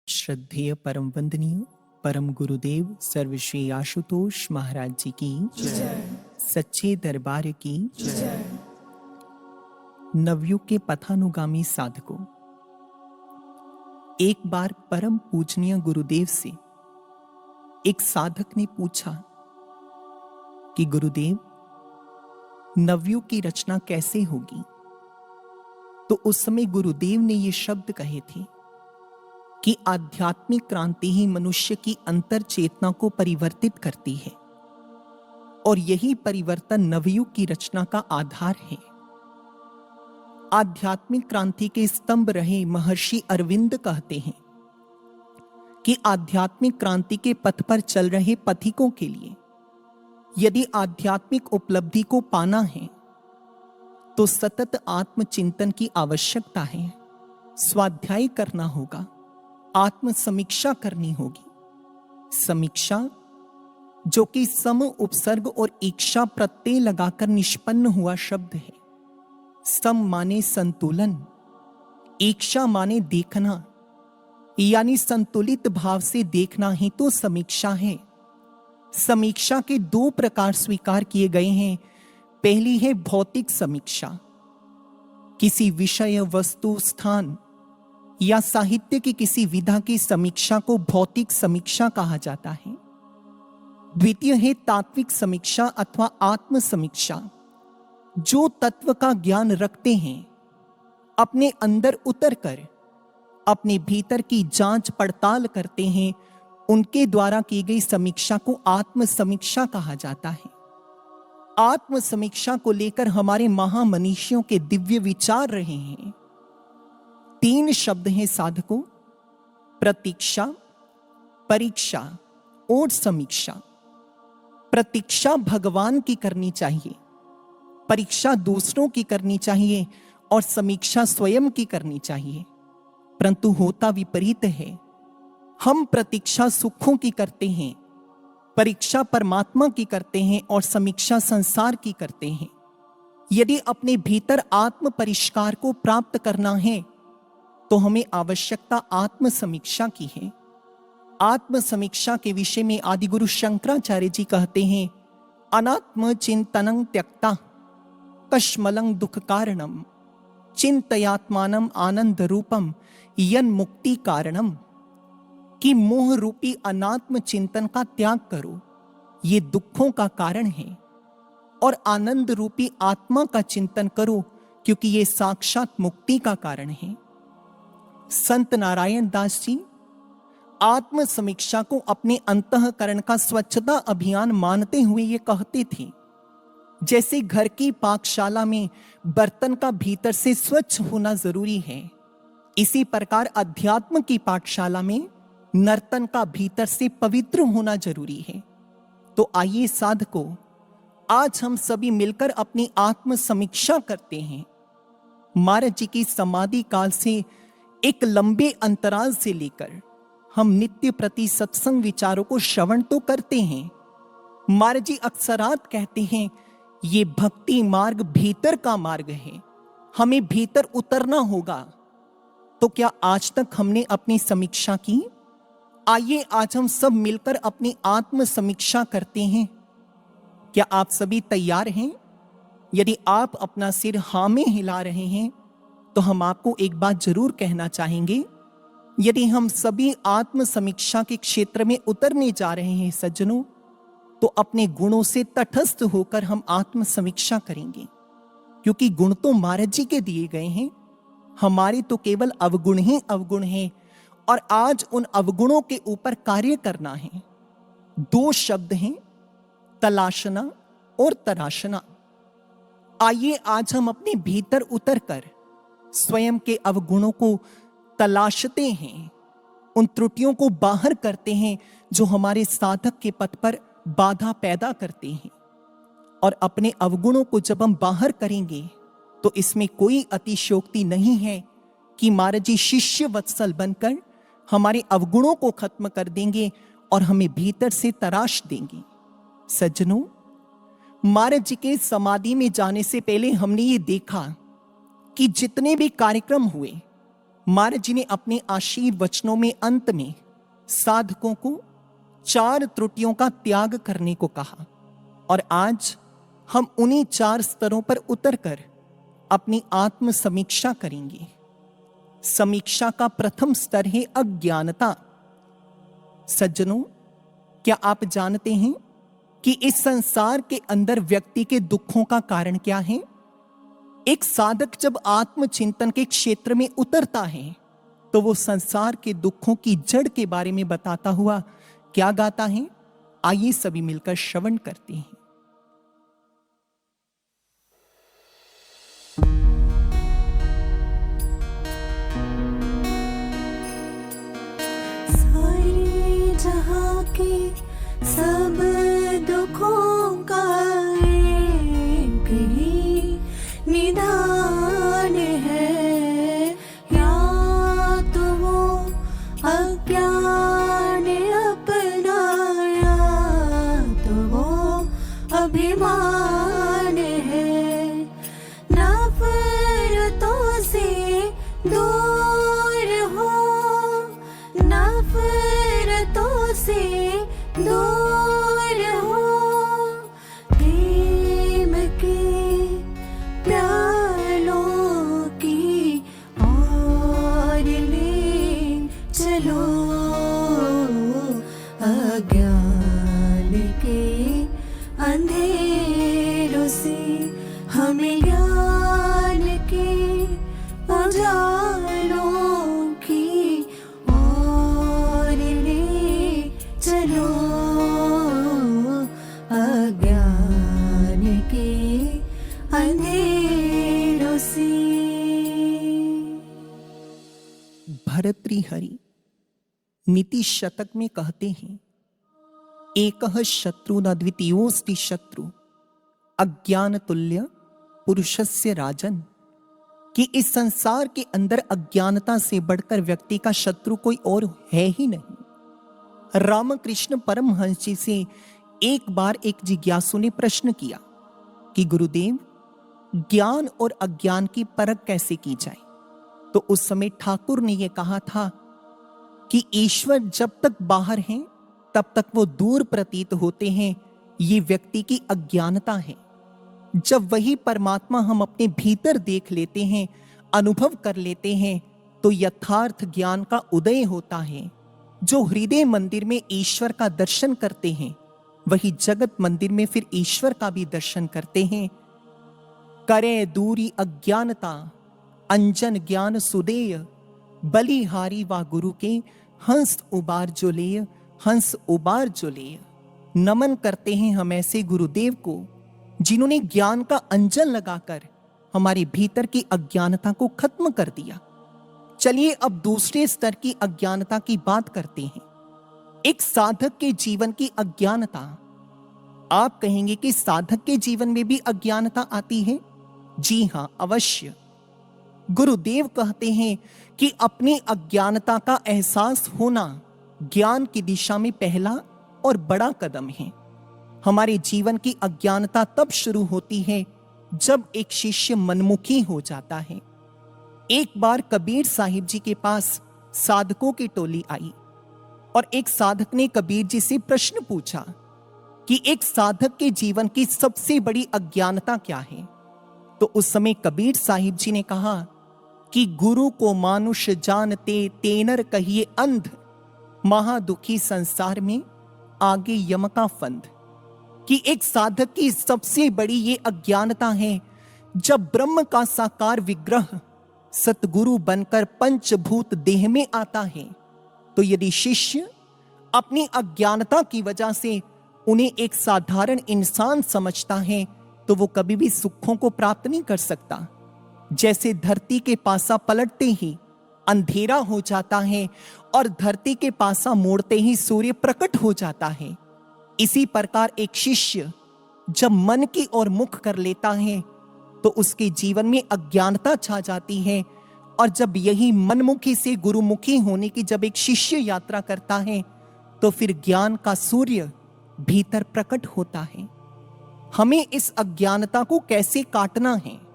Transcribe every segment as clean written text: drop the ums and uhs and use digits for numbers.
श्रद्धेय परम वंदनीय परम गुरुदेव सर्वश्री आशुतोष महाराज जी की सच्चे दरबार की नवयुग के पथानुगामी साधकों। एक बार परम पूजनीय गुरुदेव से एक साधक ने पूछा कि गुरुदेव, नवयुग की रचना कैसे होगी? तो उस समय गुरुदेव ने ये शब्द कहे थे कि आध्यात्मिक क्रांति ही मनुष्य की अंतर चेतना को परिवर्तित करती है और यही परिवर्तन नवयुग की रचना का आधार है। आध्यात्मिक क्रांति के स्तंभ रहे महर्षि अरविंद कहते हैं कि आध्यात्मिक क्रांति के पथ पर चल रहे पथिकों के लिए यदि आध्यात्मिक उपलब्धि को पाना है तो सतत आत्मचिंतन की आवश्यकता है। स्वाध्याय करना होगा, आत्म समीक्षा करनी होगी। समीक्षा जो कि सम उपसर्ग और इच्छा प्रत्यय लगाकर निष्पन्न हुआ शब्द है। सम माने संतुलन, इच्छा माने देखना, यानी संतुलित भाव से देखना ही तो समीक्षा है। समीक्षा के दो प्रकार स्वीकार किए गए हैं। पहली है भौतिक समीक्षा, किसी विषय, वस्तु, स्थान या साहित्य की किसी विधा की समीक्षा को भौतिक समीक्षा कहा जाता है। द्वितीय है तात्विक समीक्षा अथवा आत्म समीक्षा, जो तत्व का ज्ञान रखते हैं अपने अंदर उतरकर अपने भीतर की जांच पड़ताल करते हैं, उनके द्वारा की गई समीक्षा को आत्म समीक्षा कहा जाता है। आत्म समीक्षा को लेकर हमारे महामनीषियों के दिव्य विचार रहे हैं। तीन शब्द हैं साधकों: प्रतीक्षा, परीक्षा और समीक्षा। प्रतीक्षा भगवान की करनी चाहिए, परीक्षा दूसरों की करनी चाहिए और समीक्षा स्वयं की करनी चाहिए। परंतु होता विपरीत है। हम प्रतीक्षा सुखों की करते हैं, परीक्षा परमात्मा की करते हैं और समीक्षा संसार की करते हैं। यदि अपने भीतर आत्म परिष्कार को प्राप्त करना है तो हमें आवश्यकता आत्म समीक्षा की है। आत्म समीक्षा के विषय में आदिगुरु शंकराचार्य जी कहते हैं, अनात्म चिंतनं त्यक्ता कश्मलं दुख कारणम चिंतयात्मानम आनंद रूपम यन मुक्ति कारणम। कि मोह रूपी अनात्म चिंतन का त्याग करो, ये दुखों का कारण है, और आनंद रूपी आत्मा का चिंतन करो क्योंकि ये साक्षात मुक्ति का कारण है। संत नारायण दास जी आत्म समीक्षा को अपने अंतःकरण का स्वच्छता अभियान मानते हुए ये कहते थे, जैसे घर की पाकशाला में बर्तन का भीतर से स्वच्छ होना जरूरी है, इसी प्रकार अध्यात्म की पाठशाला में नर्तन का भीतर से पवित्र होना जरूरी है। तो आइए साधकों, आज हम सभी मिलकर अपनी आत्म समीक्षा करते हैं। महाराज जी की समाधि काल से एक लंबे अंतराल से लेकर हम नित्य प्रति सत्संग विचारों को श्रवण तो करते हैं। महाराज जी अक्सरात कहते हैं, ये भक्ति मार्ग भीतर का मार्ग है, हमें भीतर उतरना होगा। तो क्या आज तक हमने अपनी समीक्षा की? आइए आज हम सब मिलकर अपनी आत्म समीक्षा करते हैं। क्या आप सभी तैयार हैं? यदि आप अपना सिर हाँ में हिला रहे हैं तो हम आपको एक बात जरूर कहना चाहेंगे। यदि हम सभी आत्म समीक्षा के क्षेत्र में उतरने जा रहे हैं सज्जनों, तो अपने गुणों से तटस्थ होकर हम आत्म समीक्षा करेंगे, क्योंकि गुण तो महाराज जी के दिए गए हैं, हमारे तो केवल अवगुण ही अवगुण हैं और आज उन अवगुणों के ऊपर कार्य करना है। दो शब्द हैं, तलाशना और तराशना। आइए आज हम अपने भीतर उतरकर स्वयं के अवगुणों को तलाशते हैं, उन त्रुटियों को बाहर करते हैं जो हमारे साधक के पथ पर बाधा पैदा करते हैं। और अपने अवगुणों को जब हम बाहर करेंगे तो इसमें कोई अतिशयोक्ति नहीं है कि महाराज जी शिष्य वत्सल बनकर हमारे अवगुणों को खत्म कर देंगे और हमें भीतर से तराश देंगे। सज्जनों, महाराज जी के समाधि में जाने से पहले हमने ये देखा कि जितने भी कार्यक्रम हुए महाराज जी ने अपने आशीर्वचनों में अंत में साधकों को 4 त्रुटियों का त्याग करने को कहा, और आज हम उन्हीं 4 स्तरों पर उतरकर अपनी आत्म समीक्षा करेंगे। समीक्षा का प्रथम स्तर है अज्ञानता। सज्जनों, क्या आप जानते हैं कि इस संसार के अंदर व्यक्ति के दुखों का कारण क्या है? एक साधक जब आत्मचिंतन के क्षेत्र में उतरता है तो वो संसार के दुखों की जड़ के बारे में बताता हुआ क्या गाता है? आइए सभी मिलकर श्रवण करते हैं। सारे जहां के सब दुखों का एक ही निदान है, या तो वो अज्ञान अपनाया तो वो अभिमान है। नफरतों से दूर हो, नफरतों से दूर हो, प्रेम के प्यालों की और ले चलो, अज्ञान के अंधेरों से हमें ज्ञान के उजालों की और ले चलो, अज्ञान के अंधेरों से। भर्तृहरि नीति शतक में कहते हैं, एकः शत्रु न द्वितीयोऽस्ति शत्रु अज्ञान तुल्य पुरुषस्य राजन, कि इस संसार के अंदर अज्ञानता से बढ़कर व्यक्ति का शत्रु कोई और है ही नहीं। रामकृष्ण परमहंस जी से एक बार एक जिज्ञासु ने प्रश्न किया कि गुरुदेव, ज्ञान और अज्ञान की परख कैसे की जाए? तो उस समय ठाकुर ने यह कहा था कि ईश्वर जब तक बाहर हैं तब तक वो दूर प्रतीत होते हैं, ये व्यक्ति की अज्ञानता है। जब वही परमात्मा हम अपने भीतर देख लेते हैं, अनुभव कर लेते हैं, तो यथार्थ ज्ञान का उदय होता है। जो हृदय मंदिर में ईश्वर का दर्शन करते हैं, वही जगत मंदिर में फिर ईश्वर का भी दर्शन करते हैं। करे दूरी अज्ञानता अंजन ज्ञान सुदेय, बलिहारी वा गुरु के हंस उबार जो लेय, हंस उबार जो लेय। नमन करते हैं हम ऐसे गुरुदेव को जिन्होंने ज्ञान का अंजन लगाकर हमारे भीतर की अज्ञानता को खत्म कर दिया। चलिए अब दूसरे स्तर की अज्ञानता की बात करते हैं। एक साधक के जीवन की अज्ञानता। आप कहेंगे कि साधक के जीवन में भी अज्ञानता आती है? जी हां, अवश्य। गुरुदेव कहते हैं कि अपनी अज्ञानता का एहसास होना ज्ञान की दिशा में पहला और बड़ा कदम है। हमारे जीवन की अज्ञानता तब शुरू होती है जब एक शिष्य मनमुखी हो जाता है। एक बार कबीर साहिब जी के पास साधकों की टोली आई और एक साधक ने कबीर जी से प्रश्न पूछा कि एक साधक के जीवन की सबसे बड़ी अज्ञानता क्या है? तो उस समय कबीर साहिब जी ने कहा कि गुरु को मानुष जानते तेनर कहिए अंध, महादुखी संसार में आगे यम का फंद। कि एक साधक की सबसे बड़ी ये अज्ञानता है, जब ब्रह्म का साकार विग्रह सतगुरु बनकर पंचभूत देह में आता है, तो यदि शिष्य अपनी अज्ञानता की वजह से उन्हें एक साधारण इंसान समझता है, तो वो कभी भी सुखों को प्राप्त नहीं कर सकता। जैसे धरती के पासा पलटते ही अंधेरा हो जाता है और धरती के पासा मोड़ते ही सूर्य प्रकट हो जाता है, इसी प्रकार एक शिष्य जब मन की ओर मुख कर लेता है तो उसके जीवन में अज्ञानता छा जाती है। और जब यही मनमुखी से गुरुमुखी होने की जब एक शिष्य यात्रा करता है, तो फिर ज्ञान का सूर्य भीतर प्रकट होता है। हमें इस अज्ञानता को कैसे काटना है?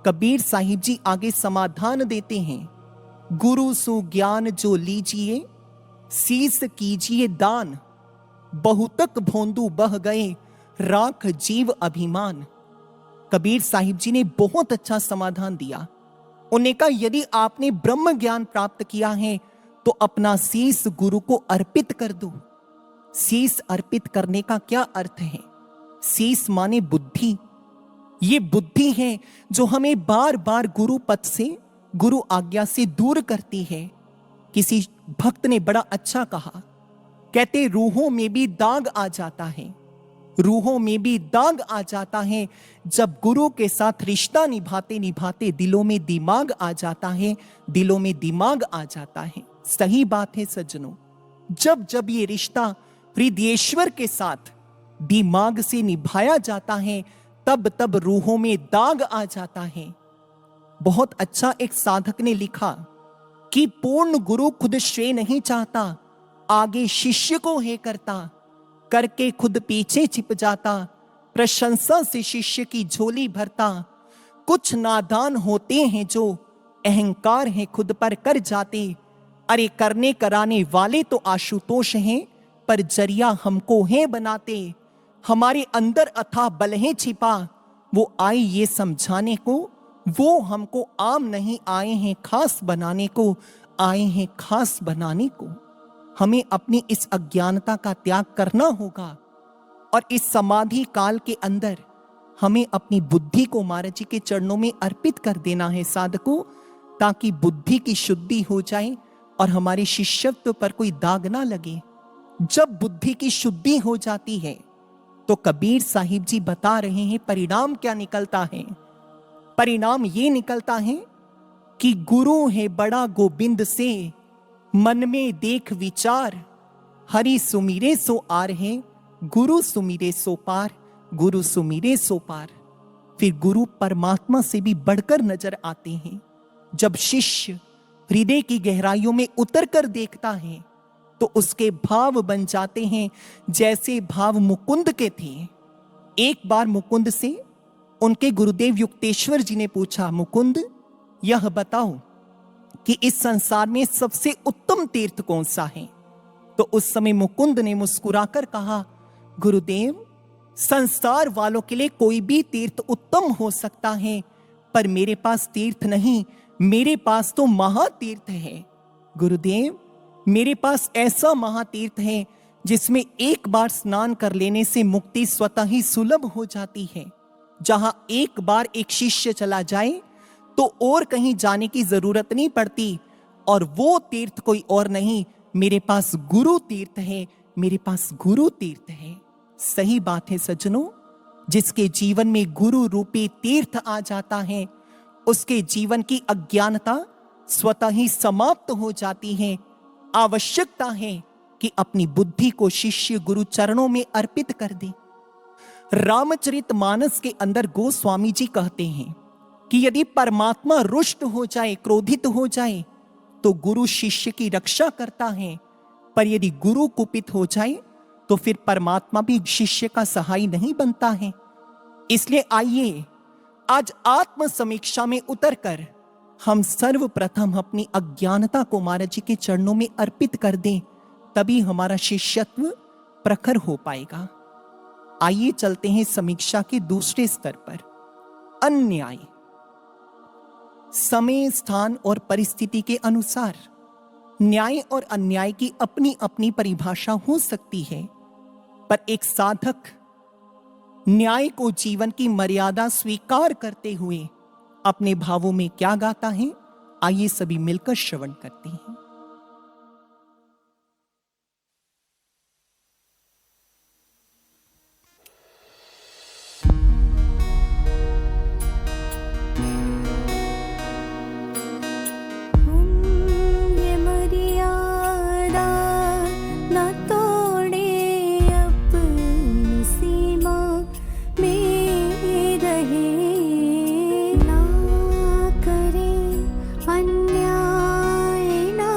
कबीर साहिब जी आगे समाधान देते हैं गुरु सु ज्ञान जो लीजिए, शीस कीजिए दान। बहुतक भोंदू बह गए, राख जीव अभिमान। कबीर साहिब जी ने बहुत अच्छा समाधान दिया। उन्हें कहा, यदि आपने ब्रह्म ज्ञान प्राप्त किया है तो अपना शीस गुरु को अर्पित कर दो। शीस अर्पित करने का क्या अर्थ है? शीस माने बुद्धि। ये बुद्धि है जो हमें बार बार गुरु पथ से, गुरु आज्ञा से दूर करती है। किसी भक्त ने बड़ा अच्छा कहा, कहते रूहों में भी दाग आ जाता है, रूहों में भी दाग आ जाता है जब गुरु के साथ रिश्ता निभाते निभाते दिलों में दिमाग आ जाता है, दिलों में दिमाग आ जाता है। सही बात है सज्जनों, जब जब ये रिश्ता हृदयेश्वर के साथ दिमाग से निभाया जाता है तब तब रूहों में दाग आ जाता है। बहुत अच्छा एक साधक ने लिखा कि पूर्ण गुरु खुद श्रेय नहीं चाहता, आगे शिष्य को है करता, करके खुद पीछे छिप जाता, प्रशंसा से शिष्य की झोली भरता। कुछ नादान होते हैं जो अहंकार है खुद पर कर जाते, अरे करने कराने वाले तो आशुतोष हैं, पर जरिया हमको है बनाते। हमारे अंदर अथाह बल है छिपा, वो आए ये समझाने को, वो हमको आम नहीं आए हैं खास बनाने को, आए हैं खास बनाने को। हमें अपनी इस अज्ञानता का त्याग करना होगा और इस समाधि काल के अंदर हमें अपनी बुद्धि को महाराज जी के चरणों में अर्पित कर देना है साधकों, ताकि बुद्धि की शुद्धि हो जाए और हमारे शिष्यत्व पर कोई दाग ना लगे। जब बुद्धि की शुद्धि हो जाती है तो कबीर साहिब जी बता रहे हैं परिणाम क्या निकलता है। परिणाम ये निकलता है कि गुरु है बड़ा गोबिंद से, मन में देख विचार, हरि सुमीरे सो आर है, गुरु सुमीरे सो पार, गुरु सुमीरे सो पार। फिर गुरु परमात्मा से भी बढ़कर नजर आते हैं। जब शिष्य हृदय की गहराइयों में उतर कर देखता है तो उसके भाव बन जाते हैं जैसे भाव मुकुंद के थे। एक बार मुकुंद से उनके गुरुदेव युक्तेश्वर जी ने पूछा, मुकुंद यह बताओ कि इस संसार में सबसे उत्तम तीर्थ कौन सा है? तो उस समय मुकुंद ने मुस्कुराकर कहा, गुरुदेव संसार वालों के लिए कोई भी तीर्थ उत्तम हो सकता है, पर मेरे पास तीर्थ नहीं, मेरे पास तो महातीर्थ है। गुरुदेव मेरे पास ऐसा महातीर्थ है जिसमें एक बार स्नान कर लेने से मुक्ति स्वतः ही सुलभ हो जाती है। जहां एक बार एक शिष्य चला जाए तो और कहीं जाने की जरूरत नहीं पड़ती, और वो तीर्थ कोई और नहीं, मेरे पास गुरु तीर्थ है, मेरे पास गुरु तीर्थ है। सही बात है सज्जनों, जिसके जीवन में गुरु रूपी तीर्थ आ जाता है उसके जीवन की अज्ञानता स्वतः ही समाप्त हो जाती है। आवश्यकता है कि अपनी बुद्धि को शिष्य गुरु चरणों में अर्पित कर दे। रामचरितमानस के अंदर गोस्वामी जी कहते हैं कि यदि परमात्मा रुष्ट हो जाए, क्रोधित हो जाए, तो गुरु शिष्य की रक्षा करता है, पर यदि गुरु कुपित हो जाए तो फिर परमात्मा भी शिष्य का सहाय नहीं बनता है। इसलिए आइए आज आत्म समीक्षा में उतरकर हम सर्वप्रथम अपनी अज्ञानता को महाराज जी के चरणों में अर्पित कर दें, तभी हमारा शिष्यत्व प्रखर हो पाएगा। आइए चलते हैं समीक्षा के दूसरे स्तर पर, अन्याय। समय, स्थान और परिस्थिति के अनुसार न्याय और अन्याय की अपनी अपनी परिभाषा हो सकती है, पर एक साधक न्याय को जीवन की मर्यादा स्वीकार करते हुए अपने भावों में क्या गाता है, आइए सभी मिलकर श्रवण करते हैं। अन्याय ना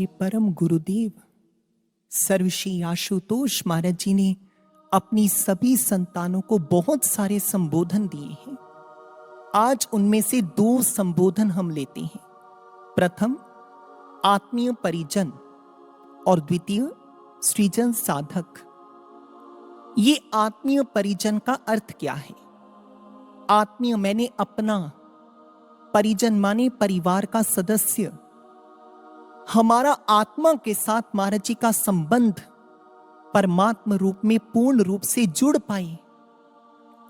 परम गुरुदेव सर्वश्री आशुतोष महाराज जी ने अपनी सभी संतानों को बहुत सारे संबोधन दिए हैं। आज उनमें से 2 संबोधन हम लेते हैं। प्रथम आत्मीय परिजन और द्वितीय सृजन साधक। ये आत्मीय परिजन का अर्थ क्या है? आत्मीय मैंने अपना, परिजन माने परिवार का सदस्य। हमारा आत्मा के साथ महाराज जी का संबंध परमात्मा रूप में पूर्ण रूप से जुड़ पाए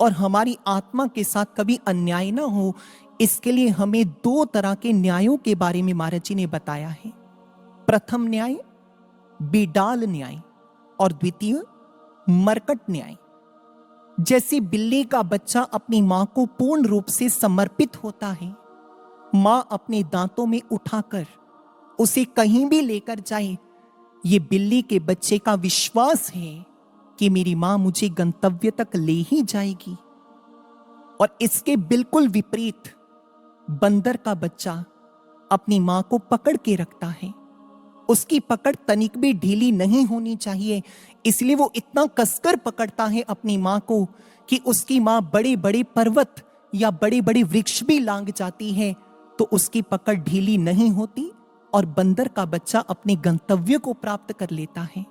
और हमारी आत्मा के साथ कभी अन्याय ना हो, इसके लिए हमें 2 तरह के न्यायों के बारे में महाराज जी ने बताया है। प्रथम न्याय बिडाल न्याय और द्वितीय मरकट न्याय। जैसे बिल्ली का बच्चा अपनी मां को पूर्ण रूप से समर्पित होता है, मां अपने दांतों में उठाकर उसे कहीं भी लेकर जाए, ये बिल्ली के बच्चे का विश्वास है कि मेरी मां मुझे गंतव्य तक ले ही जाएगी। और इसके बिल्कुल विपरीत बंदर का बच्चा अपनी मां को पकड़ के रखता है। उसकी पकड़ तनिक भी ढीली नहीं होनी चाहिए, इसलिए वो इतना कसकर पकड़ता है अपनी मां को कि उसकी मां बड़े बड़े पर्वत या बड़े बड़े वृक्ष भी लांघ जाती है तो उसकी पकड़ ढीली नहीं होती और बंदर का बच्चा अपने गंतव्य को प्राप्त कर लेता है।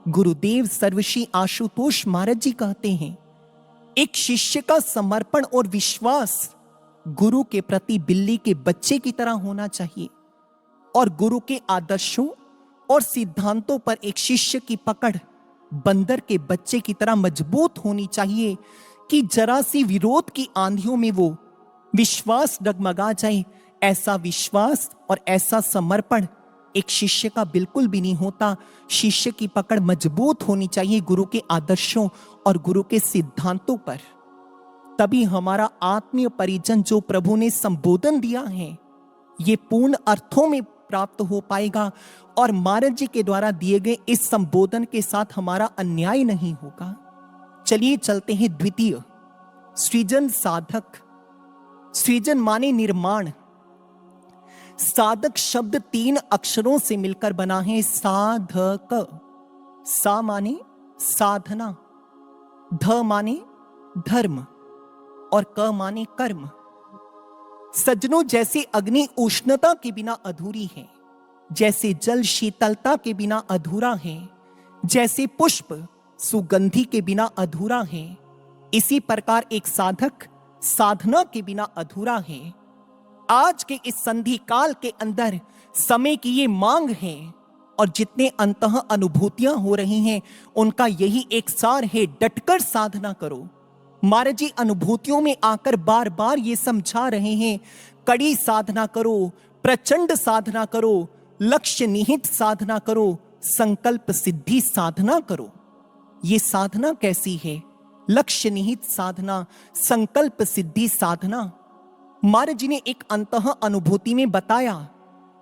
गुरुदेव सर्वश्री आशुतोष महाराज जी कहते हैं, एक शिष्य का समर्पण और विश्वास गुरु के प्रति बिल्ली के बच्चे की तरह होना चाहिए और गुरु के आदर्शों और सिद्धांतों पर एक शिष्य की पकड़ बंदर के बच्चे की तरह मजबूत होनी चाहिए कि जरा सी विरोध की आंधियों में वो विश्वास डगमगा जाए। ऐसा विश्वास और ऐसा समर्पण एक शिष्य का बिल्कुल भी नहीं होता। शिष्य की पकड़ मजबूत होनी चाहिए गुरु के आदर्शों और गुरु के सिद्धांतों पर। तभी हमारा आत्मीय परिजन जो प्रभु ने संबोधन दिया है, ये पूर्ण अर्थों में प्राप्त हो पाएगा और महाराज जी के द्वारा दिए गए इस संबोधन के साथ हमारा अन्याय नहीं होगा। चलिए चलते हैं द्वितीय सृजन साधक। सृजन माने निर्माण। साधक शब्द 3 अक्षरों से मिलकर बना है, साधक। सा माने साधना, ध माने धर्म और क माने कर्म। सज्जनों, जैसे अग्नि उष्णता के बिना अधूरी है, जैसे जल शीतलता के बिना अधूरा है, जैसे पुष्प सुगंधि के बिना अधूरा है, इसी प्रकार एक साधक साधना के बिना अधूरा है। आज के इस संधि काल के अंदर समय की ये मांग है और जितने अंतः अनुभूतियां हो रही हैं उनका यही एक सार है, डटकर साधना करो। महाराज जी अनुभूतियों में आकर बार बार ये समझा रहे हैं, कड़ी साधना करो, प्रचंड साधना करो, लक्ष्य निहित साधना करो, संकल्प सिद्धि साधना करो। ये साधना कैसी है? लक्ष्य निहित साधना, संकल्प सिद्धि साधना। महाराज जी ने एक अंतः अनुभूति में बताया,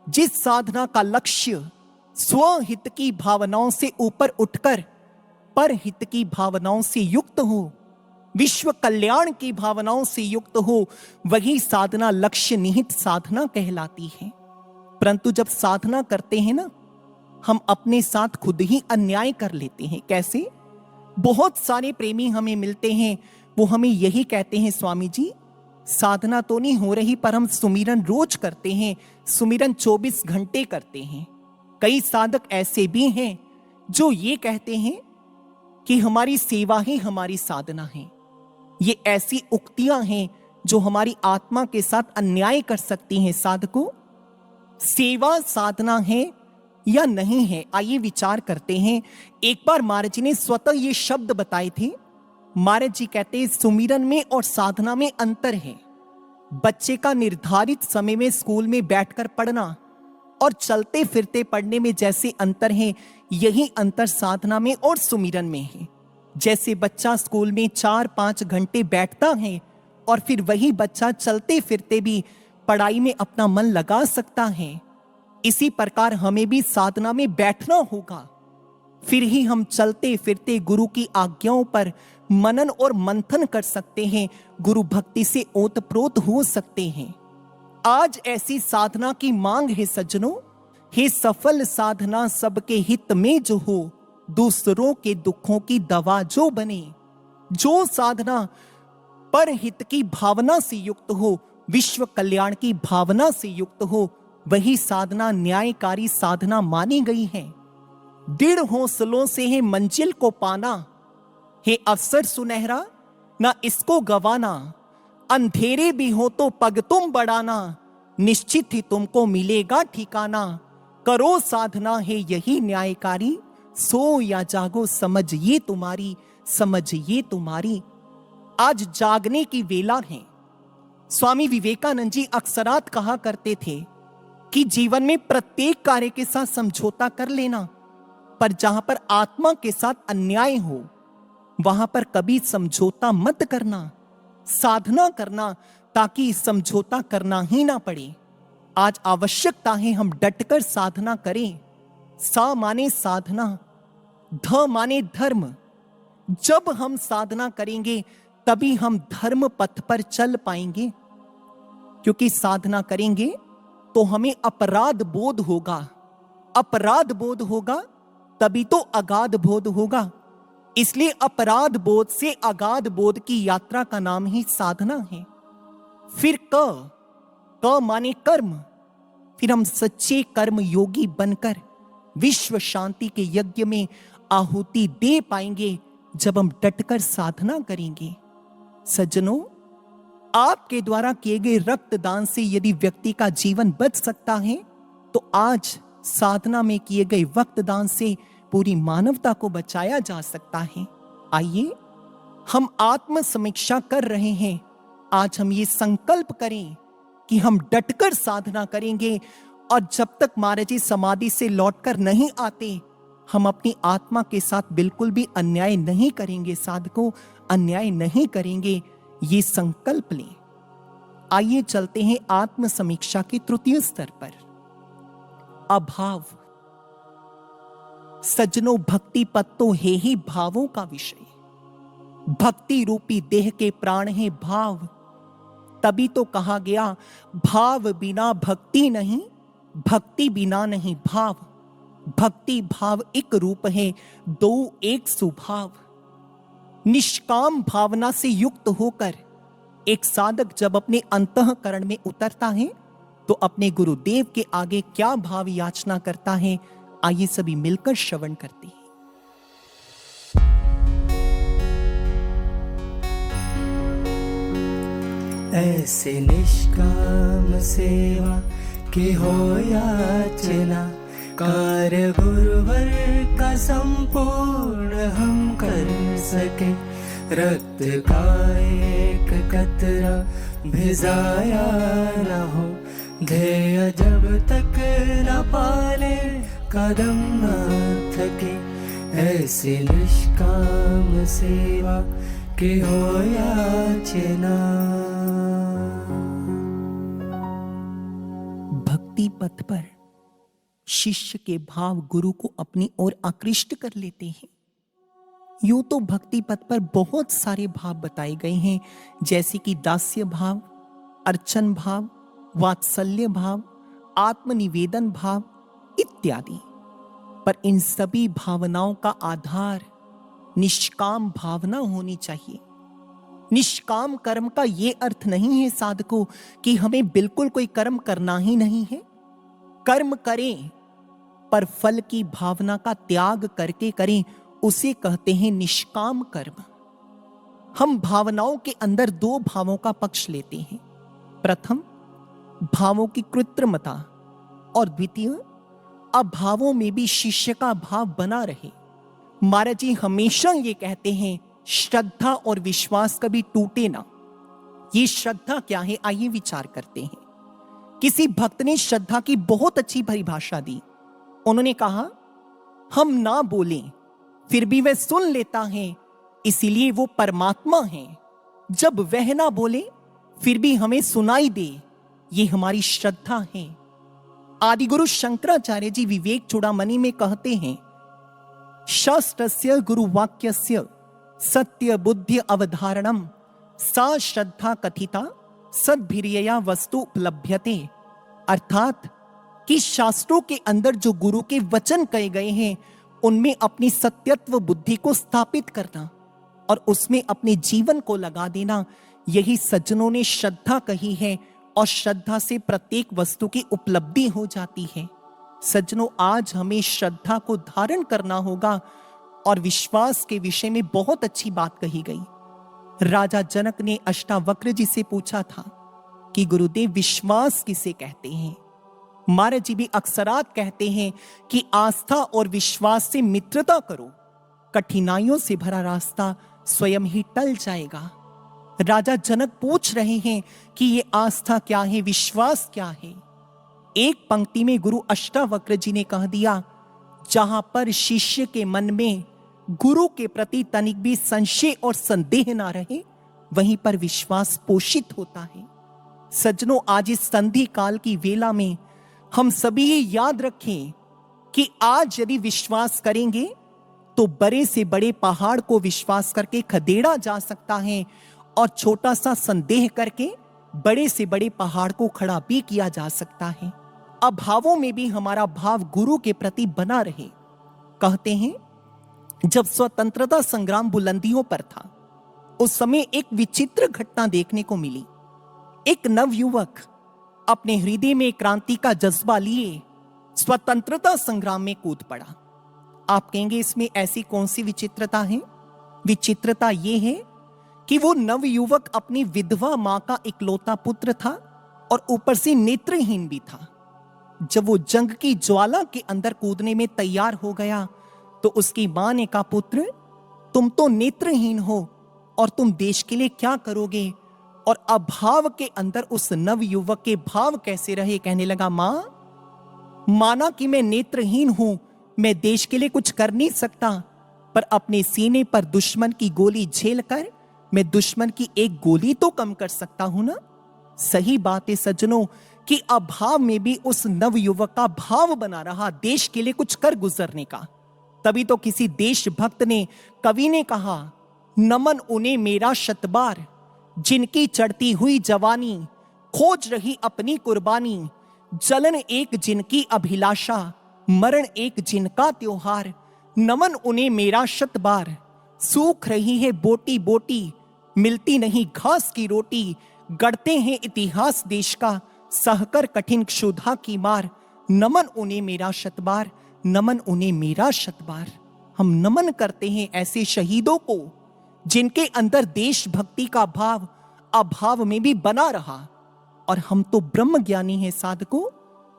जिस साधना का लक्ष्य स्वहित की भावनाओं से ऊपर उठकर परहित की भावनाओं से युक्त हो, विश्व कल्याण की भावनाओं से युक्त हो, वही साधना लक्ष्य निहित साधना कहलाती है। परंतु जब साधना करते हैं ना, हम अपने साथ खुद ही अन्याय कर लेते हैं। कैसे? बहुत सारे प्रेमी हमें मिलते हैं, वो हमें यही कहते हैं, स्वामी जी साधना तो नहीं हो रही पर हम सुमिरन रोज करते हैं, सुमिरन 24 घंटे करते हैं। कई साधक ऐसे भी हैं जो ये कहते हैं कि हमारी सेवा ही हमारी साधना है। ये ऐसी उक्तियां हैं जो हमारी आत्मा के साथ अन्याय कर सकती हैं। साधकों, सेवा साधना है या नहीं है, आइए विचार करते हैं। एक बार महाराज जी ने स्वतः ये शब्द बताए थे। महाराज जी कहते हैं, सुमिरन में और साधना में अंतर है। बच्चे का निर्धारित समय में स्कूल में बैठकर पढ़ना और चलते फिरते पढ़ने में जैसे अंतर है, यही अंतर साधना में और सुमिरन में है। जैसे बच्चा स्कूल में 4-5 घंटे बैठता है और फिर वही बच्चा चलते फिरते भी पढ़ाई में अपना मन लगा सकता है, इसी प्रकार हमें भी साधना में बैठना होगा, फिर ही हम चलते फिरते गुरु की आज्ञाओं पर मनन और मंथन कर सकते हैं, गुरु भक्ति से ओतप्रोत हो सकते हैं। आज ऐसी साधना की मांग है सज्जनों। हे सफल साधना सबके हित में जो हो, दूसरों के दुखों की दवा जो बने। जो साधना पर हित की भावना से युक्त हो, विश्व कल्याण की भावना से युक्त हो, वही साधना न्यायकारी साधना मानी गई है। दृढ़ हौसलों से है मंजिल को पाना, हे अवसर सुनहरा ना इसको गवाना। अंधेरे भी हो तो पग तुम बढ़ाना, निश्चित ही तुमको मिलेगा ठिकाना। करो साधना है यही न्यायकारी, सो या जागो समझ ये तुम्हारी, समझ ये तुम्हारी। आज जागने की वेला है। स्वामी विवेकानंद जी अक्सरात कहा करते थे कि जीवन में प्रत्येक कार्य के साथ समझौता कर लेना, पर जहां पर आत्मा के साथ अन्याय हो वहां पर कभी समझौता मत करना। साधना करना ताकि समझौता करना ही ना पड़े। आज आवश्यकता है हम डटकर साधना करें। सा माने साधना, ध माने धर्म। जब हम साधना करेंगे तभी हम धर्म पथ पर चल पाएंगे, क्योंकि साधना करेंगे तो हमें अपराध बोध होगा। अपराध बोध होगा तभी तो अगाध बोध होगा। इसलिए अपराध बोध से अगाध बोध की यात्रा का नाम ही साधना है। फिर क माने कर्म। फिर हम सच्चे कर्म योगी बनकर विश्व शांति के यज्ञ में आहुति दे पाएंगे जब हम डटकर साधना करेंगे। सज्जनों, आपके द्वारा किए गए रक्तदान से यदि व्यक्ति का जीवन बच सकता है तो आज साधना में किए गए रक्तदान से पूरी मानवता को बचाया जा सकता है। आइए हम आत्म समीक्षा कर रहे हैं। आज हम ये संकल्प करें कि हम डटकर साधना करेंगे और जब तक महाराज जी समाधि से लौटकर नहीं आते हम अपनी आत्मा के साथ बिल्कुल भी अन्याय नहीं करेंगे। साधकों, अन्याय नहीं करेंगे, ये संकल्प लें। आइए चलते हैं आत्म समीक्षा के तृतीय स्तर पर। अभाव। सज्जनों, भक्ति पद तो है ही भावों का विषय। भक्ति रूपी देह के प्राण है भाव। तभी तो कहा गया भाव बिना भक्ति नहीं, भक्ति बिना नहीं भाव। भक्ति भाव एक रूप है, दो एक स्वभाव। निष्काम भावना से युक्त होकर एक साधक जब अपने अंतःकरण में उतरता है तो अपने गुरुदेव के आगे क्या भाव याचना करता है, आइए सभी मिलकर श्रवण करते हैं। ऐसे निष्काम सेवा की हो याचना, कार्य गुरुवर का संपूर्ण हम कर सके। रक्त का एक कतरा भिजाया न हो, ध्येय जब तक न पाले कदम न थके। ऐसी निष्काम सेवा की हो याचना। भक्ति पथ पर शिष्य के भाव गुरु को अपनी ओर आकृष्ट कर लेते हैं। यूं तो भक्ति पथ पर बहुत सारे भाव बताए गए हैं, जैसे कि दास्य भाव, अर्चन भाव, वात्सल्य भाव, आत्मनिवेदन भाव इत्यादि। पर इन सभी भावनाओं का आधार निष्काम भावना होनी चाहिए। निष्काम कर्म का यह अर्थ नहीं है साधकों कि हमें बिल्कुल कोई कर्म करना ही नहीं है। कर्म करें पर फल की भावना का त्याग करके करें, उसे कहते हैं निष्काम कर्म। हम भावनाओं के अंदर दो भावों का पक्ष लेते हैं। प्रथम, भावों की कृत्रिमता, और द्वितीय, अभावों में भी शिष्य का भाव बना रहे। महाराज जी हमेशा ये कहते हैं श्रद्धा और विश्वास कभी टूटे ना। ये श्रद्धा क्या है, आइए विचार करते हैं। किसी भक्त ने श्रद्धा की बहुत अच्छी परिभाषा दी। उन्होंने कहा, हम ना बोलें फिर भी वह सुन लेता है, इसीलिए वो परमात्मा है। जब वह ना बोले फिर भी हमें सुनाई दे, ये हमारी श्रद्धा है। आदिगुरु शंकराचार्य जी विवेक चूड़ामणि में कहते हैं, शास्त्रस्य गुरुवाक्यस्य सत्य बुद्धि अवधारणम सा श्रद्धा कथिता सद्भिर्यया वस्तु उपलभ्यते। अर्थात कि शास्त्रों के अंदर जो गुरु के वचन कहे गए हैं उनमें अपनी सत्यत्व बुद्धि को स्थापित करना और उसमें अपने जीवन को लगा देना, यही सज्जनों ने श्रद्धा कही है। और श्रद्धा से प्रत्येक वस्तु की उपलब्धि हो जाती है। सज्जनों, आज हमें श्रद्धा को धारण करना होगा। और विश्वास के विषय में बहुत अच्छी बात कही गई। राजा जनक ने अष्टावक्र जी से पूछा था कि गुरुदेव, विश्वास किसे कहते हैं? महाराज जी भी अक्सरात कहते हैं कि आस्था और विश्वास से मित्रता करो, कठिनाइयों से भरा रास्ता स्वयं ही टल जाएगा। राजा जनक पूछ रहे हैं कि ये आस्था क्या है, विश्वास क्या है? एक पंक्ति में गुरु अष्टावक्र जी ने कह दिया, जहां पर शिष्य के मन में गुरु के प्रति तनिक भी संशय और संदेह ना रहे, वहीं पर विश्वास पोषित होता है। सज्जनों, आज इस संधि काल की वेला में हम सभी ये याद रखें कि आज यदि विश्वास करेंगे तो बड़े से बड़े पहाड़ को विश्वास करके खदेड़ा जा सकता है और छोटा सा संदेह करके बड़े से बड़े पहाड़ को खड़ा भी किया जा सकता है। अभावों में भी हमारा भाव गुरु के प्रति बना रहे। कहते हैं, जब स्वतंत्रता संग्राम बुलंदियों पर था, उस समय एक विचित्र घटना देखने को मिली। एक नवयुवक अपने हृदय में क्रांति का जज्बा लिए स्वतंत्रता संग्राम में कूद पड़ा। आप कहेंगे, इसमें ऐसी कौन सी विचित्रता है? विचित्रता यह है कि वो नवयुवक अपनी विधवा मां का इकलौता पुत्र था और ऊपर से नेत्रहीन भी था। जब वो जंग की ज्वाला के अंदर कूदने में तैयार हो गया तो उसकी मां ने कहा, पुत्र, तुम तो नेत्रहीन हो और तुम देश के लिए क्या करोगे? और अभाव के अंदर उस नवयुवक के भाव कैसे रहे? कहने लगा, मां, माना कि मैं नेत्रहीन हूं, मैं देश के लिए कुछ कर नहीं सकता, पर अपने सीने पर दुश्मन की गोली झेलकर मैं दुश्मन की एक गोली तो कम कर सकता हूं ना। सही बात है सज्जनों कि अभाव में भी उस नवयुवक का भाव बना रहा देश के लिए कुछ कर गुजरने का। तभी तो किसी देशभक्त ने, कवि ने कहा, नमन उन्हें मेरा शतबार, जिनकी चढ़ती हुई जवानी खोज रही अपनी कुर्बानी, जलन एक जिनकी अभिलाषा, मरण एक जिनका त्योहार। नमन उन्हें मेरा शतबार, सूख रही है बोटी बोटी, मिलती नहीं घास की रोटी, गढ़ते हैं इतिहास देश का, सहकर कठिन क्षुधा की मार। नमन उन्हें मेरा शतबार, नमन उन्हें मेरा शतबार। हम नमन करते हैं ऐसे शहीदों को जिनके अंदर देशभक्ति का भाव अभाव में भी बना रहा। और हम तो ब्रह्म ज्ञानी हैं साधकों,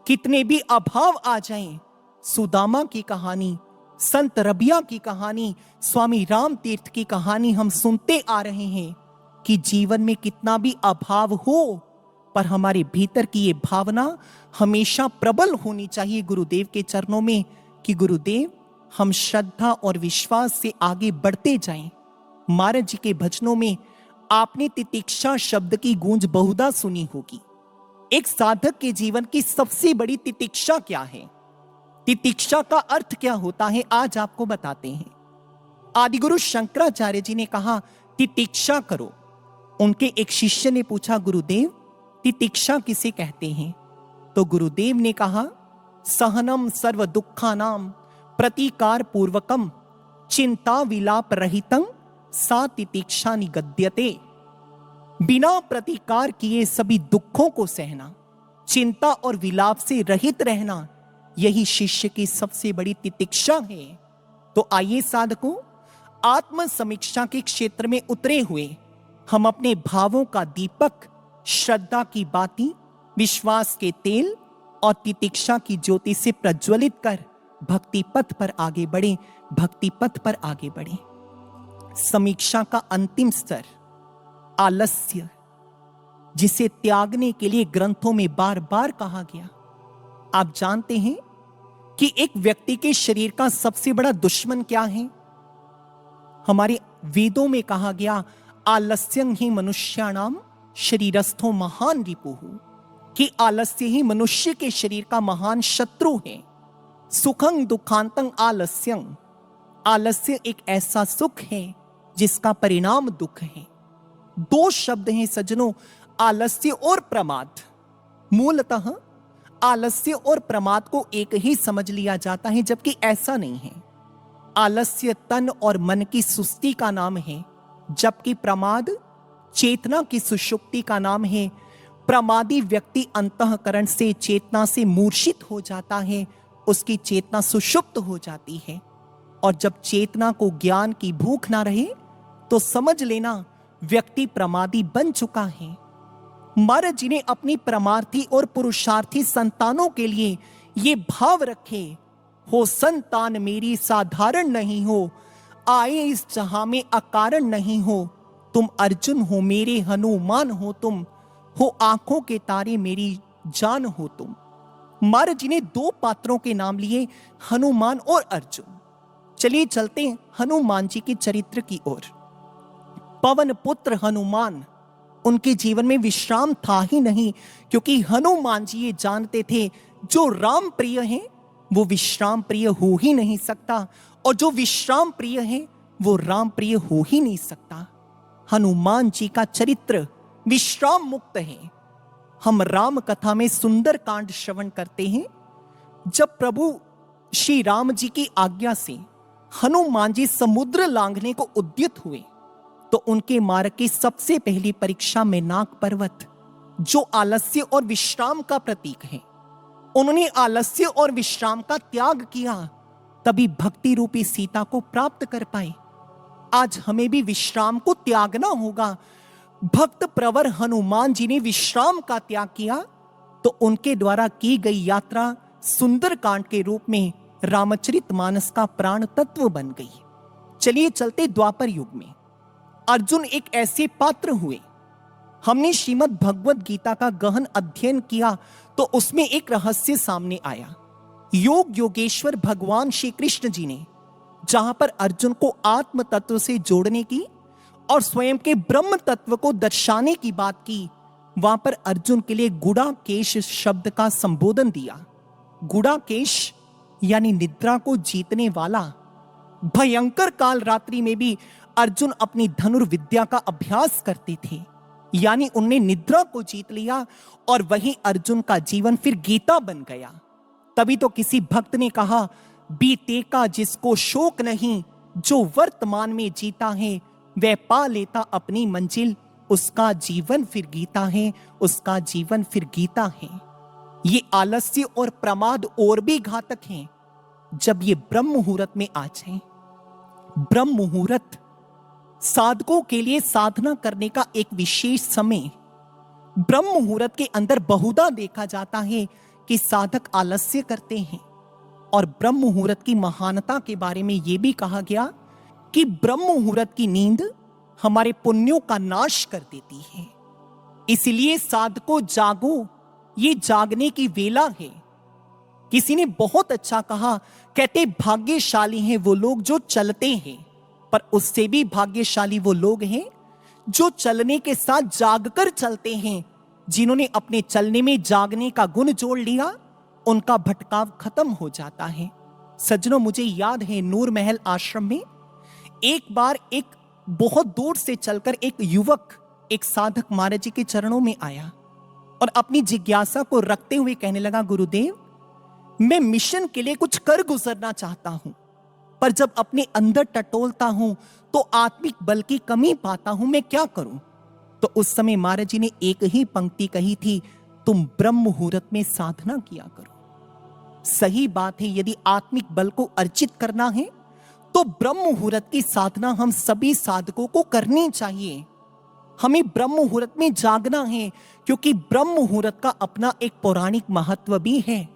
कितने भी अभाव आ जाएं, सुदामा की कहानी, संत रबिया की कहानी, स्वामी राम तीर्थ की कहानी हम सुनते आ रहे हैं कि जीवन में कितना भी अभाव हो, पर हमारे भीतर की ये भावना हमेशा प्रबल होनी चाहिए गुरुदेव के चरणों में कि गुरुदेव, हम श्रद्धा और विश्वास से आगे बढ़ते जाएं। महाराज जी के भजनों में आपने तितिक्षा शब्द की गूंज बहुधा सुनी होगी। एक साधक के जीवन की सबसे बड़ी तितिक्षा क्या है? तितिक्षा का अर्थ क्या होता है, आज आपको बताते हैं। आदिगुरु शंकराचार्य जी ने कहा, तितिक्षा करो। उनके एक शिष्य ने पूछा, गुरुदेव, तितिक्षा किसे कहते हैं? तो गुरुदेव ने कहा, सहनम सर्व दुखानाम प्रतिकार पूर्वकम चिंता विलाप रहितं सा तितिक्षा निगद्यते। बिना प्रतिकार किए सभी दुखों को सहना, चिंता और विलाप से रहित रहना, यही शिष्य की सबसे बड़ी तितिक्षा है। तो आइए साधकों, आत्म समीक्षा के क्षेत्र में उतरे हुए हम अपने भावों का दीपक, श्रद्धा की बाती, विश्वास के तेल और तितिक्षा की ज्योति से प्रज्वलित कर भक्ति पथ पर आगे बढ़े, भक्ति पथ पर आगे बढ़े। समीक्षा का अंतिम स्तर आलस्य, जिसे त्यागने के लिए ग्रंथों में बार बार कहा गया। आप जानते हैं कि एक व्यक्ति के शरीर का सबसे बड़ा दुश्मन क्या है? हमारे वेदों में कहा गया, आलस्यं ही मनुष्याणाम शरीरस्थो महान रिपुः, कि आलस्य ही मनुष्य के शरीर का महान शत्रु है। सुखं दुखांतं आलस्यं, आलस्य एक ऐसा सुख है जिसका परिणाम दुख है। दो शब्द हैं सज्जनों, आलस्य और प्रमाद। मूलतः आलस्य और प्रमाद को एक ही समझ लिया जाता है, जबकि ऐसा नहीं है। आलस्य तन और मन की सुस्ती का नाम है, जबकि प्रमाद चेतना की सुषुप्ति का नाम है। प्रमादी व्यक्ति अंतःकरण से, चेतना से मूर्छित हो जाता है, उसकी चेतना सुषुप्त हो जाती है। और जब चेतना को ज्ञान की भूख ना रहे तो समझ लेना व्यक्ति प्रमादी बन चुका है। महाराज जी ने अपनी परमार्थी और पुरुषार्थी संतानों के लिए ये भाव रखे, हो संतान मेरी साधारण नहीं हो, आए इस जहां में अकारण नहीं हो, तुम अर्जुन हो मेरे हनुमान हो तुम, हो आंखों के तारे मेरी जान हो तुम। महाराज जी ने दो पात्रों के नाम लिए, हनुमान और अर्जुन। चलिए चलते हैं हनुमान जी के चरित्र की ओर। पवन पुत्र हनुमान, उनके जीवन में विश्राम था ही नहीं, क्योंकि हनुमान जी ये जानते थे जो राम प्रिय है वो विश्राम प्रिय हो ही नहीं सकता, और जो विश्राम प्रिय है वो राम प्रिय हो ही नहीं सकता। हनुमान जी का चरित्र विश्राम मुक्त है। हम राम कथा में सुंदर कांड श्रवण करते हैं। जब प्रभु श्री राम जी की आज्ञा से हनुमान जी समुद्र लांघने को उद्यत हुए तो उनके मार्ग की सबसे पहली परीक्षा मेनाक पर्वत, जो आलस्य और विश्राम का प्रतीक है, उन्होंने आलस्य और विश्राम का त्याग किया, तभी भक्ति रूपी सीता को प्राप्त कर पाए। आज हमें भी विश्राम को त्यागना होगा। भक्त प्रवर हनुमान जी ने विश्राम का त्याग किया तो उनके द्वारा की गई यात्रा सुंदर कांड के रूप में रामचरितमानस का प्राण तत्व बन गई। चलिए चलते द्वापर युग में। अर्जुन एक ऐसे पात्र हुए। हमने श्रीमद् भगवद गीता का गहन अध्ययन किया तो उसमें एक रहस्य सामने आया। योग योगेश्वर भगवान श्री कृष्ण जी ने जहां पर अर्जुन को आत्म तत्व से जोड़ने की और स्वयं के ब्रह्म तत्व को दर्शाने की बात की, वहां पर अर्जुन के लिए गुड़ाकेश शब्द का संबोधन दिया। गुड़ाकेश यानी निद्रा को जीतने वाला। भयंकर काल रात्रि में भी अर्जुन अपनी धनुर्विद्या का अभ्यास करते थे, यानी उनने निद्रा को जीत लिया और वही अर्जुन का जीवन फिर गीता बन गया। तभी तो किसी भक्त ने कहा, बीते का जिसको शोक नहीं, जो वर्तमान में जीता है वह पा लेता अपनी मंजिल, उसका जीवन फिर गीता है, उसका जीवन फिर गीता है। ये आलस्य और प्रमाद और भी घातक हैं जब ये ब्रह्म मुहूर्त में आ जाए। ब्रह्म मुहूर्त साधकों के लिए साधना करने का एक विशेष समय। ब्रह्म मुहूर्त के अंदर बहुधा देखा जाता है कि साधक आलस्य करते हैं, और ब्रह्म मुहूर्त की महानता के बारे में यह भी कहा गया कि ब्रह्म मुहूर्त की नींद हमारे पुण्यों का नाश कर देती है। इसलिए साधकों जागो, ये जागने की वेला है। किसी ने बहुत अच्छा कहा, कहते भाग्यशाली हैं वो लोग जो चलते हैं, पर उससे भी भाग्यशाली वो लोग हैं जो चलने के साथ जागकर चलते हैं। जिन्होंने अपने चलने में जागने का गुण जोड़ लिया, उनका भटकाव खत्म हो जाता है। सज्जनों, मुझे याद है नूर महल आश्रम में एक बार एक बहुत दूर से चलकर एक युवक, एक साधक महाराज जी के चरणों में आया और अपनी जिज्ञासा को रखते हुए कहने लगा, गुरुदेव, मैं मिशन के लिए कुछ कर गुजरना चाहता हूं, पर जब अपने अंदर टटोलता हूं तो आत्मिक बल की कमी पाता हूं, मैं क्या करूं? तो उस समय महाराज जी ने एक ही पंक्ति कही थी, तुम ब्रह्म मुहूर्त में साधना किया करो। सही बात है, यदि आत्मिक बल को अर्जित करना है तो ब्रह्म मुहूर्त की साधना हम सभी साधकों को करनी चाहिए। हमें ब्रह्म मुहूर्त में जागना है, क्योंकि ब्रह्म मुहूर्त का अपना एक पौराणिक महत्व भी है।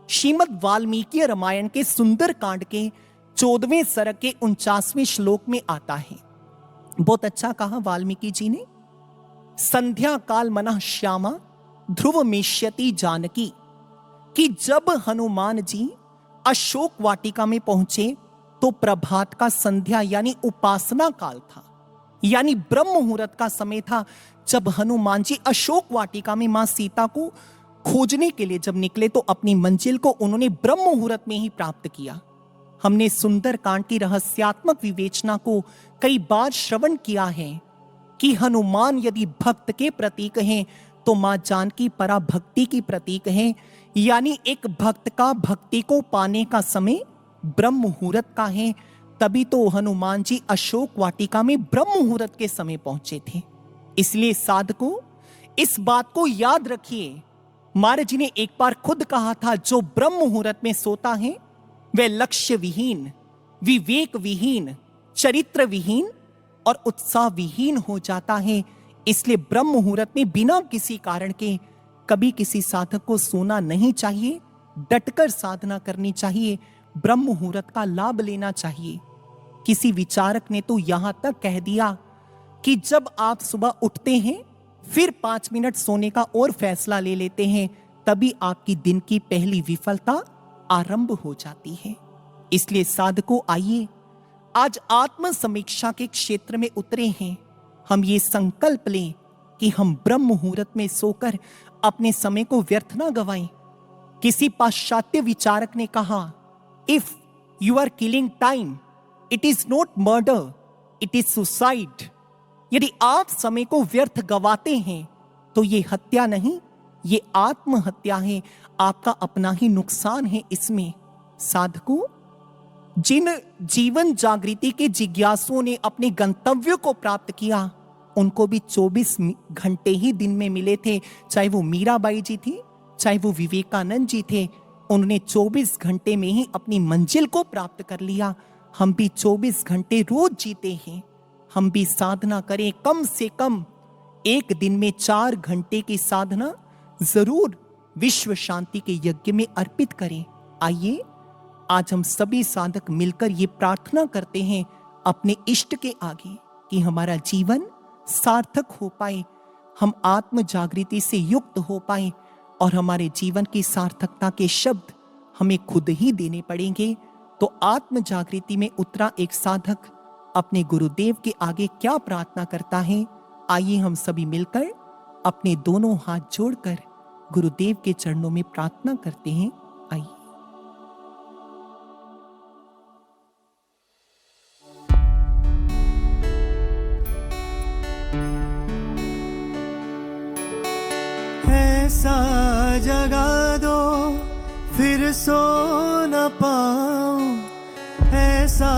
श्रीमद् वाल्मीकि रामायण के सुंदर कांड के 14वें सर्ग के 49वें श्लोक में आता है। बहुत अच्छा कहा वाल्मीकि जी ने, संध्या काल मनः श्यामा ध्रुव मेष्यति जानकी, कि जब हनुमान जी अशोक वाटिका में पहुंचे तो प्रभात का संध्या यानी उपासना काल था, यानी ब्रह्म मुहूर्त का समय था। जब हनुमान जी अशोक वाटिका में मां सीता को खोजने के लिए जब निकले तो अपनी मंजिल को उन्होंने ब्रह्म मुहूर्त में ही प्राप्त किया। हमने सुंदर कांड की रहस्यात्मक विवेचना को कई बार श्रवण किया है कि हनुमान यदि भक्त के प्रतीक हैं तो मां जानकी पराभक्ति की प्रतीक है, यानी एक भक्त का भक्ति को पाने का समय ब्रह्म मुहूर्त का है। तभी तो हनुमान जी अशोक वाटिका में ब्रह्म मुहूर्त के समय पहुंचे थे। इसलिए साधकों, इस बात को याद रखिए, महाराज जी ने एक बार खुद कहा था, जो ब्रह्म मुहूर्त में सोता है वह लक्ष्य विहीन, विवेक विहीन, चरित्र विहीन और उत्साह विहीन हो जाता है। इसलिए ब्रह्म मुहूर्त में बिना किसी कारण के कभी किसी साधक को सोना नहीं चाहिए, डटकर साधना करनी चाहिए, ब्रह्म मुहूर्त का लाभ लेना चाहिए। किसी विचारक ने तो यहां तक कह दिया कि जब आप सुबह उठते हैं फिर 5 मिनट सोने का और फैसला ले लेते हैं, तभी आपकी दिन की पहली विफलता आरंभ हो जाती है। इसलिए साधकों, आइए आज आत्म समीक्षा के क्षेत्र में उतरे हैं। हम ये संकल्प लें कि हम ब्रह्म मुहूर्त में सोकर अपने समय को व्यर्थ ना गवाएं। किसी पाश्चात्य विचारक ने कहा, if you are killing time, it is not murder, it is suicide. यदि आप समय को व्यर्थ गवाते हैं तो ये हत्या नहीं, ये आत्महत्या है, आपका अपना ही नुकसान है इसमें। साधकों, जिन जीवन जागृति के जिज्ञासुओं ने अपने गंतव्य को प्राप्त किया, उनको भी 24 घंटे ही दिन में मिले थे। चाहे वो मीराबाई जी थी, चाहे वो विवेकानंद जी थे, उन्होंने 24 घंटे में ही अपनी मंजिल को प्राप्त कर लिया। हम भी 24 घंटे रोज जीते हैं। हम भी साधना करें, कम से कम एक दिन में 4 घंटे की साधना जरूर विश्व शांति के यज्ञ में अर्पित करें। आइए आज हम सभी साधक मिलकर ये प्रार्थना करते हैं अपने इष्ट के आगे कि हमारा जीवन सार्थक हो पाए, हम आत्म जागृति से युक्त हो पाए और हमारे जीवन की सार्थकता के शब्द हमें खुद ही देने पड़ेंगे। तो आत्म जागृति में उतरा एक साधक अपने गुरुदेव के आगे क्या प्रार्थना करता है, आइए हम सभी मिलकर अपने दोनों हाथ जोड़कर गुरुदेव के चरणों में प्रार्थना करते हैं। आइए। ऐसा जगा दो फिर सो न पाऊं, ऐसा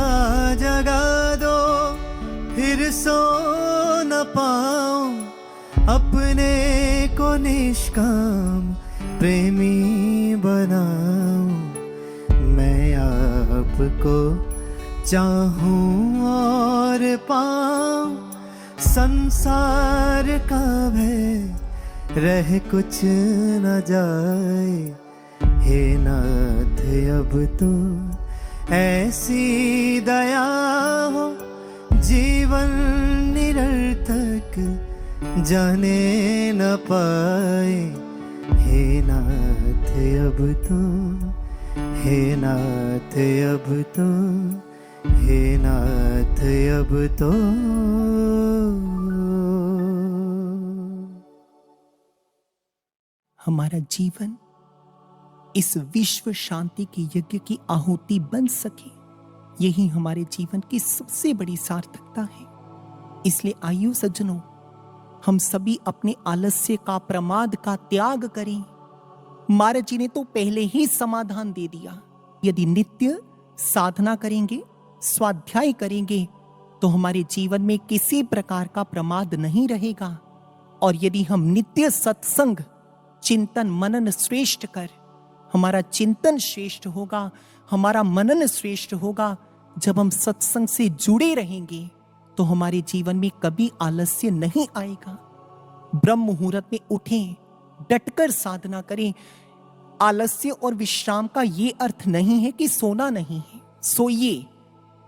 जगा दो फिर सो न पाऊं, अपने को निष्काम प्रेमी बनाऊं। मैं आपको चाहूं और पाऊं, संसार का भय रह कुछ न जाए। हे नाथ अब तो ऐसी दया हो, जीवन निरर्थक जाने न पाए। हे नाथ अब तो, हे नाथ अब तो, हे नाथ अब तो। हमारा जीवन इस विश्व शांति के यज्ञ की आहुति बन सके, यही हमारे जीवन की सबसे बड़ी सार्थकता है। इसलिए आइए सज्जनों, हम सभी अपने आलस्य का, प्रमाद का त्याग करें। महाराज जी ने तो पहले ही समाधान दे दिया। यदि नित्य साधना करेंगे, स्वाध्याय करेंगे, तो हमारे जीवन में किसी प्रकार का प्रमाद नहीं रहेगा। और यदि हम नित्य सत्संग, चिंतन मनन श्रेष्ठ कर, हमारा चिंतन श्रेष्ठ होगा, हमारा मनन श्रेष्ठ होगा। जब हम सत्संग से जुड़े रहेंगे तो हमारे जीवन में कभी आलस्य नहीं आएगा। ब्रह्म मुहूर्त में उठें, डटकर साधना करें। आलस्य और विश्राम का ये अर्थ नहीं है कि सोना नहीं है, सोइए।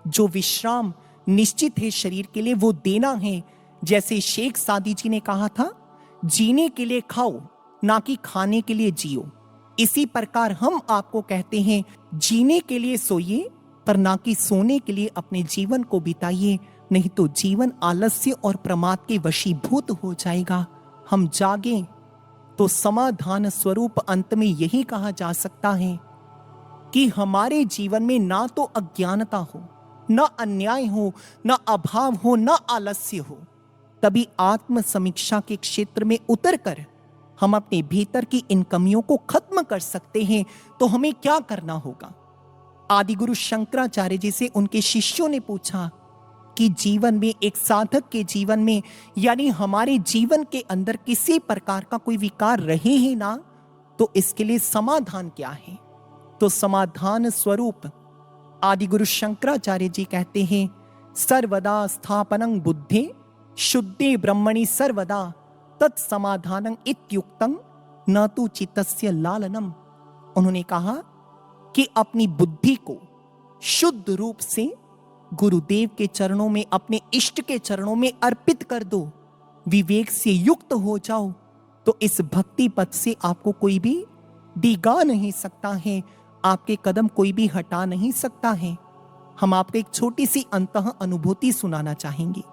जो विश्राम निश्चित है शरीर के लिए वो देना है। जैसे शेख सादी जी ने कहा था, जीने के लिए खाओ, ना कि खाने के लिए जियो। इसी प्रकार हम आपको कहते हैं, जीने के लिए सोइए, पर ना कि सोने के लिए अपने जीवन को बिताइए, नहीं तो जीवन आलस्य और प्रमाद के वशीभूत हो जाएगा। हम जागें तो समाधान स्वरूप अंत में यही कहा जा सकता है कि हमारे जीवन में ना तो अज्ञानता हो, ना अन्याय हो, ना अभाव हो, ना आलस्य हो। तभी आत्म समीक्षा के क्षेत्र में उतरकर हम अपने भीतर की इन कमियों को खत्म कर सकते हैं, तो हमें क्या करना होगा? आदिगुरु शंकराचार्य जी से उनके शिष्यों ने पूछा कि जीवन में, एक साधक के जीवन में, यानी हमारे जीवन के अंदर किसी प्रकार का कोई विकार रहे ही ना, तो इसके लिए समाधान क्या है? तो समाधान स्वरूप आदिगुरु शंकराचार्य जी कहते हैं, सर्वदा स्थापनं बुद्धे शुद्धे ब्रह्मणि सर्वदा तत्समाधानं इत्युक्तं न तु चित्तस्य लालनम। उन्होंने कहा कि अपनी बुद्धि को शुद्ध रूप से गुरुदेव के चरणों में, अपने इष्ट के चरणों में अर्पित कर दो, विवेक से युक्त हो जाओ, तो इस भक्ति पथ से आपको कोई भी डिगा नहीं सकता है, आपके कदम कोई भी हटा नहीं सकता है। हम आपको एक छोटी सी अंतः अनुभूति सुनाना चाहेंगे।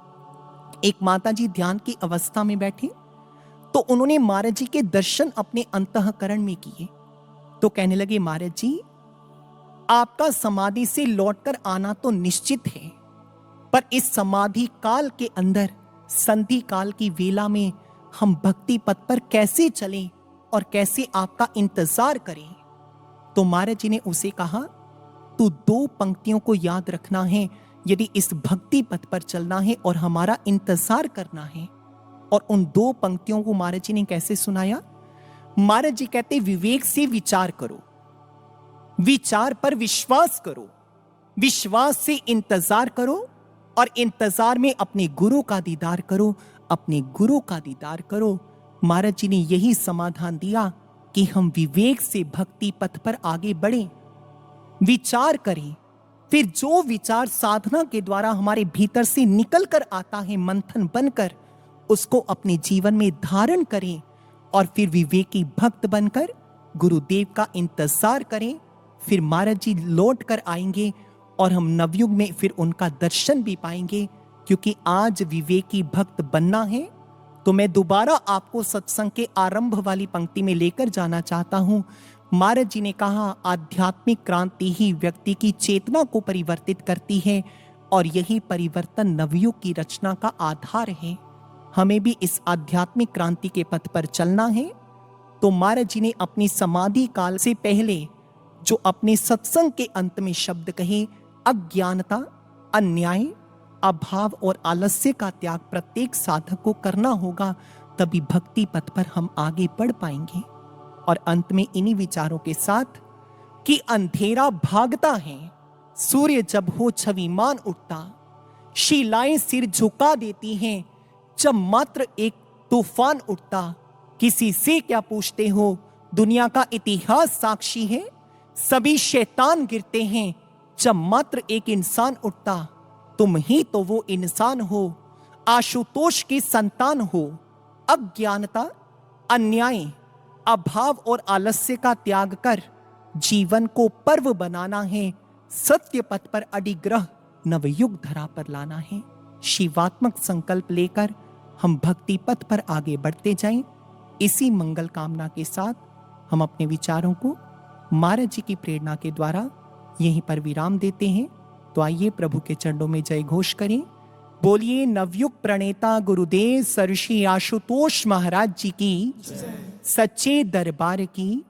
एक माताजी ध्यान की अवस्था में बैठे, तो उन्होंने महाराज जी के दर्शन अपने अंतःकरण में किए। तो कहने लगे, महाराज जी, आपका समाधि से लौटकर आना तो निश्चित है, पर इस समाधि काल के अंदर, संधि काल की वेला में हम भक्ति पथ पर कैसे चलें और कैसे आपका इंतजार करें? तो महाराज जी ने उसे कहा, तू 2 पंक्तियों को याद रखना है यदि इस भक्ति पथ पर चलना है और हमारा इंतजार करना है। और उन 2 पंक्तियों को महाराज जी ने कैसे सुनाया? महाराज जी कहते, विवेक से विचार करो, विचार पर विश्वास करो, विश्वास से इंतजार करो, और इंतजार में अपने गुरु का दीदार करो, अपने गुरु का दीदार करो। महाराज जी ने यही समाधान दिया कि हम विवेक से भक्ति पथ पर आगे बढ़ें, विचार करें, फिर जो विचार साधना के द्वारा हमारे भीतर से निकल कर आता है मंथन बनकर, उसको अपने जीवन में धारण करें, और फिर विवेकी भक्त बनकर गुरुदेव का इंतजार करें। फिर महाराज जी लौट कर आएंगे और हम नवयुग में फिर उनका दर्शन भी पाएंगे। क्योंकि आज विवेकी भक्त बनना है, तो मैं दोबारा आपको सत्संग के आरंभ वाली पंक्ति में लेकर जाना चाहता हूं। महाराज जी ने कहा, आध्यात्मिक क्रांति ही व्यक्ति की चेतना को परिवर्तित करती है, और यही परिवर्तन नवयुग की रचना का आधार है। हमें भी इस आध्यात्मिक क्रांति के पथ पर चलना है। तो महाराज जी ने अपनी समाधि काल से पहले जो अपने सत्संग के अंत में शब्द कहे, अज्ञानता, अन्याय, अभाव और आलस्य का त्याग प्रत्येक साधक को करना होगा, तभी भक्ति पथ पर हम आगे बढ़ पाएंगे। और अंत में इन्हीं विचारों के साथ कि अंधेरा भागता है, सूर्य जब हो छविमान उठता, शिलाएं सिर झुका देती हैं जब मात्र एक तूफान उठता। किसी से क्या पूछते हो, दुनिया का इतिहास साक्षी है, सभी शैतान गिरते हैं जब मात्र एक इंसान उठता। तुम ही तो वो इंसान हो, आशुतोष की संतान हो। अज्ञानता, अन्याय, अभाव और आलस्य का त्याग कर जीवन को पर्व बनाना है, सत्य पथ पर अडिग्रह नवयुग धरा पर लाना है। शिवात्मक संकल्प लेकर हम भक्ति पथ पर आगे बढ़ते जाएं। इसी मंगल कामना के साथ हम अपने विचारों को महाराज जी की प्रेरणा के द्वारा यहीं पर विराम देते हैं। तो आइए प्रभु के चरणों में जय घोष करें। बोलिए नवयुग प्रणेता गुरुदेव सरश्री आशुतोष महाराज जी की, सच्चे दरबार की।